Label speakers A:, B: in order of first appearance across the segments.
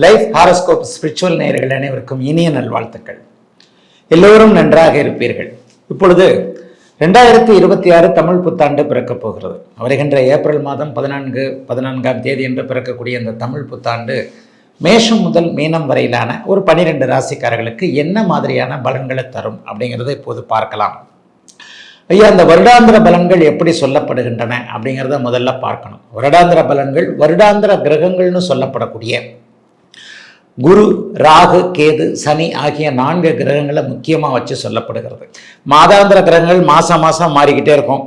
A: Life horoscope spiritual நேயர்கள் அனைவருக்கும் இனிய நல்வாழ்த்துக்கள். எல்லோரும் நன்றாக இருப்பீர்கள். இப்பொழுது 2026 தமிழ் புத்தாண்டு பிறக்கப் போகிறது. வருகின்ற ஏப்ரல் மாதம் 14ஆம் தேதி என்று பிறக்கக்கூடிய இந்த தமிழ் புத்தாண்டு மேஷம் முதல் மீனம் வரையிலான ஒரு 12 ராசிக்காரர்களுக்கு என்ன மாதிரியான பலன்களை தரும் அப்படிங்கிறத இப்போது பார்க்கலாம். ஐயா, அந்த வருடாந்திர பலன்கள் எப்படி சொல்லப்படுகின்றன அப்படிங்கிறத முதல்ல பார்க்கணும். வருடாந்திர பலன்கள் வருடாந்திர கிரகங்கள்னு சொல்லப்படக்கூடிய குரு, ராகு, கேது, சனி ஆகிய 4 கிரகங்களை முக்கியமாக வச்சு சொல்லப்படுகிறது. மாதாந்திர கிரகங்கள் மாதம் மாறிக்கிட்டே இருக்கும்.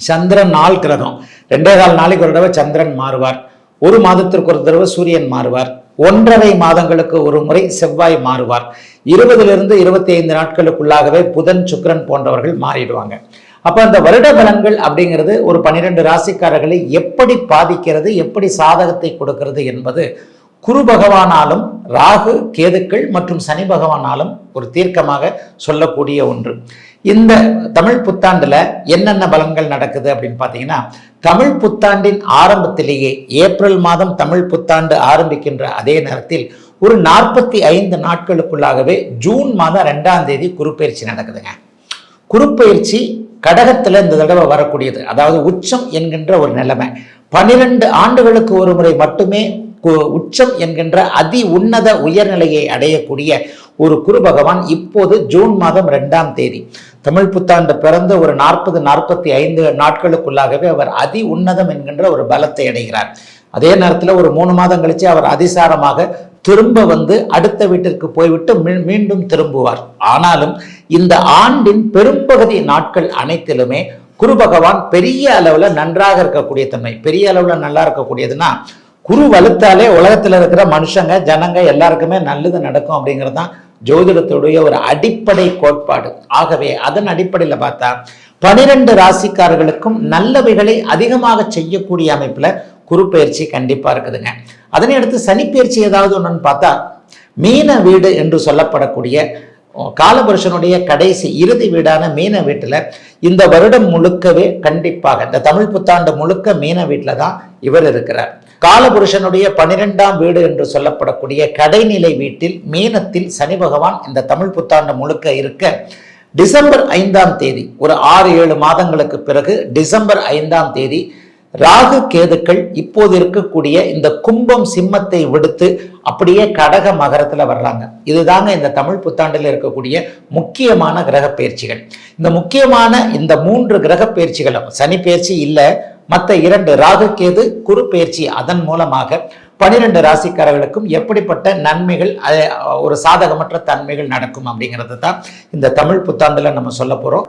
A: சந்திரன் 4 கிரகம், 2.25 நாளைக்கு ஒரு தடவை சந்திரன் மாறுவார். ஒரு மாதத்திற்கு ஒரு தடவை சூரியன் மாறுவார். 1.5 மாதங்களுக்கு ஒரு முறை செவ்வாய் மாறுவார். 20 to 25 நாட்களுக்குள்ளாகவே புதன், சுக்கிரன் போன்றவர்கள் மாறிடுவாங்க. அப்போ அந்த வருட பலன்கள் அப்படிங்கிறது ஒரு 12 ராசிக்காரர்களை எப்படி பாதிக்கிறது, எப்படி சாதகத்தை கொடுக்கிறது என்பது குரு பகவானாலும் ராகு, கேதுக்கள் மற்றும் சனி பகவானாலும் ஒரு தீர்க்கமாக சொல்லக்கூடிய ஒன்று. இந்த தமிழ் புத்தாண்டுல என்னென்ன பலன்கள் நடக்குது அப்படின்னு பார்த்தீங்கன்னா, தமிழ் புத்தாண்டின் ஆரம்பத்திலேயே ஏப்ரல் மாதம் தமிழ் புத்தாண்டு ஆரம்பிக்கின்ற அதே நேரத்தில் ஒரு 45 நாட்களுக்குள்ளாகவே ஜூன் மாதம் 2ஆம் தேதி குருப்பெயர்ச்சி நடக்குதுங்க. குருப்பெயர்ச்சி கடகத்தில் இந்த தடவை வரக்கூடியது. அதாவது உச்சம் என்கின்ற ஒரு நிலைமை. 12 ஆண்டுகளுக்கு ஒரு முறை மட்டுமே உச்சம் என்கின்ற அதி உன்னத உயர்நிலையை அடையக்கூடிய ஒரு குரு பகவான் இப்போது ஜூன் மாதம் 2ஆம் தேதி தமிழ் புத்தாண்டு பிறந்த ஒரு 40-45 நாட்களுக்குள்ளாகவே அவர் அதி உன்னதம் என்கின்ற ஒரு பலத்தை அடைகிறார். அதே நேரத்தில் ஒரு 3 மாதம் கழிச்சு அவர் அதிசாரமாக திரும்ப வந்து அடுத்த வீட்டிற்கு போய்விட்டு மீண்டும் திரும்புவார். ஆனாலும் இந்த ஆண்டின் பெரும்பகுதி நாட்கள் அனைத்திலுமே குரு பகவான் பெரிய அளவில் நன்றாக இருக்கக்கூடிய தன்மை. பெரிய அளவில் நல்லா இருக்கக்கூடியதுன்னா, குரு வலுத்தாலே உலகத்தில் இருக்கிற மனுஷங்க, ஜனங்க எல்லாருக்குமே நல்லது நடக்கும் அப்படிங்கிறது தான் ஜோதிடத்துடைய ஒரு அடிப்படை கோட்பாடு. ஆகவே அதன் அடிப்படையில் பார்த்தா 12 ராசிக்காரர்களுக்கும் நல்லவைகளை அதிகமாக செய்யக்கூடிய அமைப்புல குரு பயிற்சி கண்டிப்பா இருக்குதுங்க. அதனை அடுத்து சனி பயிற்சி ஏதாவது ஒன்றுன்னு பார்த்தா, மீன வீடு என்று சொல்லப்படக்கூடிய காலபுருஷனுடைய கடைசி இறுதி வீடான மீன வீட்டில் இந்த வருடம் முழுக்கவே கண்டிப்பாக இந்த தமிழ் புத்தாண்டு முழுக்க மீன வீட்டில் தான் இவர் இருக்கிறார். காலபுருஷனுடைய 12ஆம் வீடு என்று சொல்லப்படக்கூடிய கடைநிலை வீட்டில் மீனத்தில் சனி பகவான் இந்த தமிழ் புத்தாண்டு முழுக்க இருக்க, டிசம்பர் 5ஆம் தேதி ஒரு 6-7 மாதங்களுக்கு பிறகு டிசம்பர் 5ஆம் தேதி ராகு, கேதுக்கள் இப்போது இருக்கக்கூடிய இந்த கும்பம், சிம்மத்தை விடுத்து அப்படியே கடக மகரத்தில் வர்றாங்க. இதுதாங்க இந்த தமிழ் புத்தாண்டில் இருக்கக்கூடிய முக்கியமான கிரக பயிற்சிகள். இந்த முக்கியமான இந்த 3 கிரக பயிற்சிகளும், சனி பயிற்சி இல்லை, மற்ற 2 ராகு, கேது, குரு பயிற்சி, அதன் மூலமாக 12 ராசிக்காரர்களுக்கும் எப்படிப்பட்ட நன்மைகள், ஒரு சாதகமற்ற தன்மைகள் நடக்கும் அப்படிங்கிறது தான் இந்த தமிழ் புத்தாண்டுல நம்ம சொல்ல போறோம்.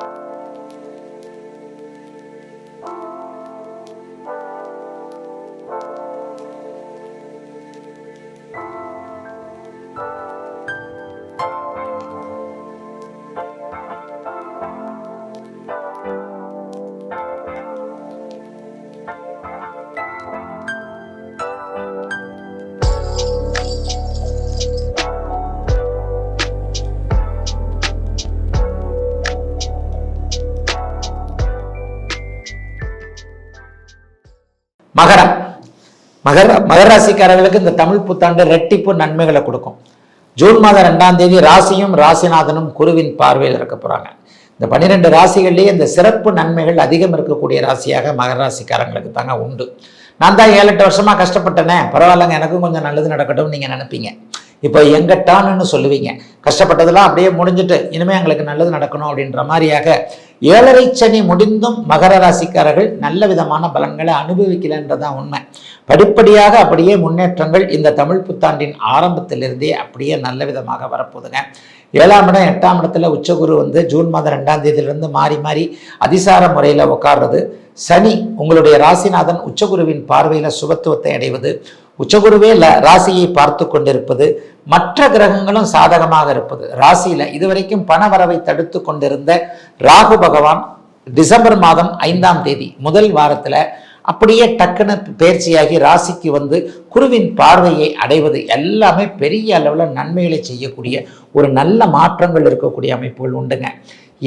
A: மகர ராசிக்காரர்களுக்கு இந்த தமிழ் புத்தாண்டு ரெட்டிப்பு நன்மைகளை கொடுக்கும். ஜூன் மாதம் 2ஆம் தேதி ராசியும் ராசிநாதனும் குருவின் பார்வையில் இருக்க போறாங்க. இந்த 12 ராசிகள்லேயே இந்த சிறப்பு நன்மைகள் அதிகம் இருக்கக்கூடிய ராசியாக மகர ராசிக்காரங்களுக்கு தாங்க உண்டு. நான் தான் 7-8 வருஷமா கஷ்டப்பட்டேனே, பரவாயில்லங்க, எனக்கும் கொஞ்சம் நல்லது நடக்கட்டும் நீங்க நினைப்பீங்க. இப்போ எங்கட்டான்னு சொல்லுவீங்க. கஷ்டப்பட்டதெல்லாம் அப்படியே முடிஞ்சுட்டு இனிமே எங்களுக்கு நல்லது நடக்கணும் அப்படின்ற மாதிரியாக 7.5 சனி முடிந்தும் மகர ராசிக்காரர்கள் நல்ல விதமான பலன்களை அனுபவிக்கலன்றதான் உண்மை. படிப்படியாக அப்படியே முன்னேற்றங்கள் இந்த தமிழ் புத்தாண்டின் ஆரம்பத்திலிருந்தே அப்படியே நல்ல விதமாக வரப்போகுதுங்க. 7ஆம் இடம் 8ஆம் இடத்துல உச்சகுரு வந்து ஜூன் மாதம் 2ஆம் தேதியிலிருந்து மாறி அதிசார முறையில் உட்கார்றது. சனி உங்களுடைய ராசிநாதன் உச்சகுருவின் பார்வையில் சுபத்துவத்தை அடைவது, உச்சகுருவே ராசியை பார்த்து கொண்டிருப்பது, மற்ற கிரகங்களும் சாதகமாக இருப்பது, ராசியில இதுவரைக்கும் பணவரவை தடுத்து கொண்டிருந்த ராகு பகவான் டிசம்பர் மாதம் 5ஆம் தேதி முதல் வாரத்துல அப்படியே டக்குன்னு பயிற்சியாகி ராசிக்கு வந்து குருவின் பார்வையை அடைவது எல்லாமே பெரிய அளவில் நன்மைகளை செய்யக்கூடிய ஒரு நல்ல மாற்றங்கள் இருக்கக்கூடிய அமைப்புகள் உண்டுங்க.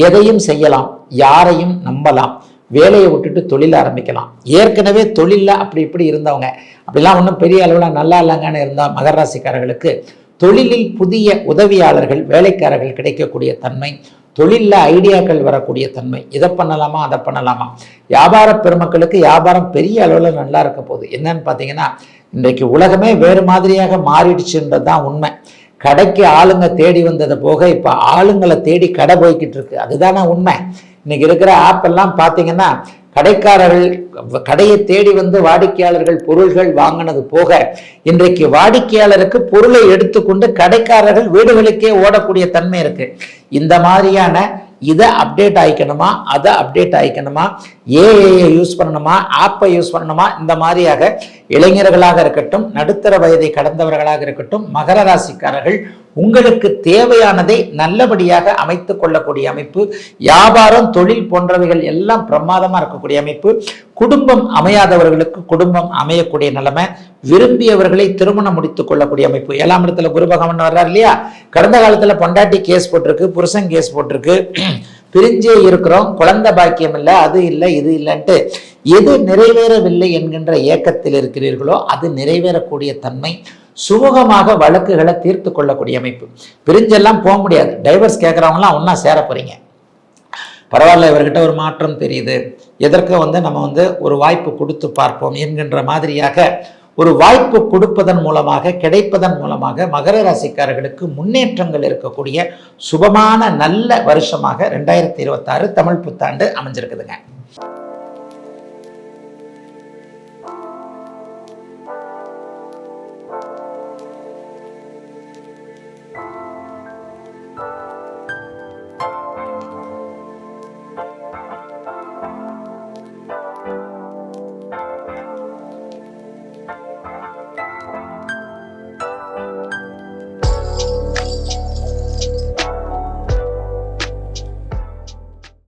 A: எதையும் செய்யலாம், யாரையும் நம்பலாம், வேலையை விட்டுட்டு தொழில் ஆரம்பிக்கலாம். ஏற்கனவே தொழிலில் அப்படி இப்படி இருந்தவங்க, அப்படிலாம் ஒன்றும் பெரிய அளவில் நல்லா இல்லைங்கன்னு இருந்தால் மகர ராசிக்காரர்களுக்கு தொழிலில் புதிய உதவியாளர்கள் வேலைக்காரர்கள் கிடைக்கக்கூடிய தன்மை, தொழிலில் ஐடியாக்கள் வரக்கூடிய தன்மை, இதை பண்ணலாமா அதை பண்ணலாமா. வியாபார பெருமக்களுக்கு வியாபாரம் பெரிய அளவில் நல்லா இருக்க போகுது. என்னன்னு பார்த்தீங்கன்னா, இன்றைக்கு உலகமே வேறு மாதிரியாக மாறிடுச்சுன்றது தான் உண்மை. கடைக்கு ஆளுங்க தேடி வந்ததை போக இப்போ ஆளுங்களை தேடி கடை போய்கிட்டு இருக்கு. அதுதானே உண்மை. இன்னைக்கு இருக்கிற ஆப் எல்லாம் பார்த்தீங்கன்னா, கடைக்காரர்கள் கடையை தேடி வந்து வாடிக்கையாளர்கள் பொருள்கள் வாங்கினது போக இன்றைக்கு வாடிக்கையாளருக்கு பொருளை எடுத்துக்கொண்டு கடைக்காரர்கள் வீடுகளுக்கே ஓடக்கூடிய தன்மை இருக்கு. இந்த மாதிரியான இதை அப்டேட் ஆகிக்கணுமா, அதை அப்டேட் ஆகிக்கணுமா, ஏஐயை யூஸ் பண்ணணுமா, ஆப்பை யூஸ் பண்ணணுமா, இந்த மாதிரியாக இளைஞர்களாக இருக்கட்டும், நடுத்தர வயதை கடந்தவர்களாக இருக்கட்டும், மகர ராசிக்காரர்கள் உங்களுக்கு தேவையானதை நல்லபடியாக அமைத்து கொள்ளக்கூடிய அமைப்பு, வியாபாரம் தொழில் போன்றவைகள் எல்லாம் பிரமாதமாக இருக்கக்கூடிய அமைப்பு, குடும்பம் அமையாதவர்களுக்கு குடும்பம் அமையக்கூடிய நிலைமை, விரும்பியவர்களை திருமணம் முடித்துக் கொள்ளக்கூடிய அமைப்பு. 7ஆம் இடத்துல குரு பகவான் வர்றார் இல்லையா. கடந்த காலத்தில் பொண்டாட்டி கேஸ் போட்டிருக்கு, புருஷன் கேஸ் போட்டிருக்கு, பிரிஞ்சே இருக்கிறோம், குழந்தை பாக்கியம் இல்லை, அது இல்லை இது இல்லைன்ட்டு எது நிறைவேறவில்லை என்கின்ற ஏக்கத்தில் இருக்கிறீர்களோ அது நிறைவேறக்கூடிய தன்மை, சுமூகமாக வழக்குகளை தீர்த்து கொள்ளக்கூடிய அமைப்பு. பிரிஞ்செல்லாம் போக முடியாது, டைவர்ஸ் கேட்குறவங்களாம் ஒன்றா சேர போகிறீங்க. பரவாயில்ல, இவர்கிட்ட ஒரு மாற்றம் தெரியுது, எதற்கு நம்ம ஒரு வாய்ப்பு கொடுத்து பார்ப்போம் என்கின்ற மாதிரியாக ஒரு வாய்ப்பு கொடுப்பதன் மூலமாக கிடைப்பதன் மூலமாக மகர ராசிக்காரர்களுக்கு முன்னேற்றங்கள் இருக்கக்கூடிய சுபமான நல்ல வருஷமாக 2026 தமிழ் புத்தாண்டு அமைஞ்சிருக்குதுங்க.